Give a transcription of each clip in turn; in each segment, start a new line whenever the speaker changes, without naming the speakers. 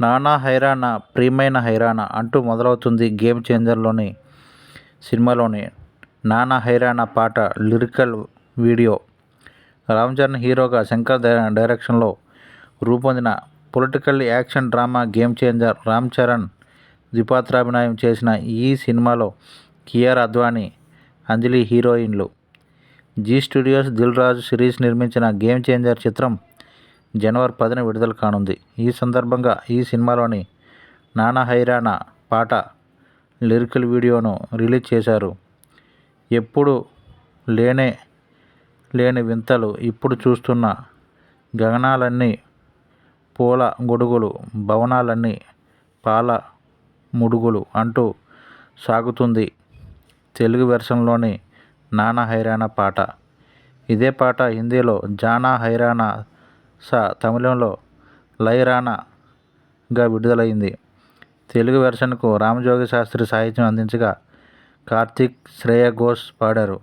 నానా హైరానా ప్రియమైన హైరానా అంటూ మొదలవుతుంది గేమ్ చేంజర్లోని సినిమాలోని నానా హైరానా పాట లిరికల్ వీడియో. రామ్ చరణ్ హీరోగా శంకర్ డైరెక్షన్లో రూపొందిన political action drama game changer. Ram Charan ద్విపాత్రాభినయం చేసిన ఈ సినిమాలో కియారా అద్వానీ, అంజలి హీరోయిన్లు. జీ స్టూడియోస్ దిల్ రాజు సిరీస్ నిర్మించిన గేమ్ చేంజర్ చిత్రం జనవరి 10న విడుదల కానుంది. ఈ సందర్భంగా ఈ సినిమాలోని నానా హైరానా పాట లిరికల్ వీడియోను రిలీజ్ చేశారు. ఎప్పుడు లేని వింతలు ఇప్పుడు చూస్తున్న గగనాలన్నీ పూల గొడుగులు, భవనాలన్నీ పాల ముడుగులు అంటూ సాగుతుంది తెలుగు వెర్షన్లోని నానా హైరానా పాట. ఇదే పాట హిందీలో జానా హైరానా సా, తమిళంలో లై రానాగా విడుదలైంది. తెలుగు వెర్షన్కు రామజోగి శాస్త్రి సాహిత్యం అందించగా కార్తీక్, శ్రేయా ఘోష్ పాడారు.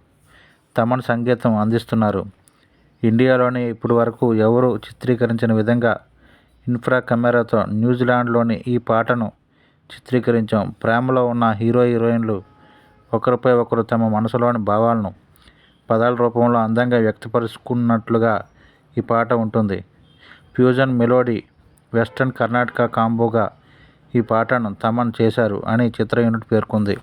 తమన్ సంగీతం అందిస్తున్నారు. ఇండియాలోని ఇప్పటి వరకు ఎవరూ చిత్రీకరించిన విధంగా ఇన్ఫ్రా కెమెరాతో న్యూజిలాండ్లోని ఈ పాటను చిత్రీకరించాం. ప్రేమలో ఉన్న హీరోయిన్లు ఒకరిపై ఒకరు తమ మనసులోని భావాలను పదాల రూపంలో అందంగా వ్యక్తపరుచుకున్నట్లుగా ఈ పాట ఉంటుంది. ఫ్యూజన్ మెలోడీ, వెస్టర్న్ కర్ణాటక కాంబోగా ఈ పాటను తమన్ చేశారు అని చిత్ర యూనిట్ పేర్కొంది.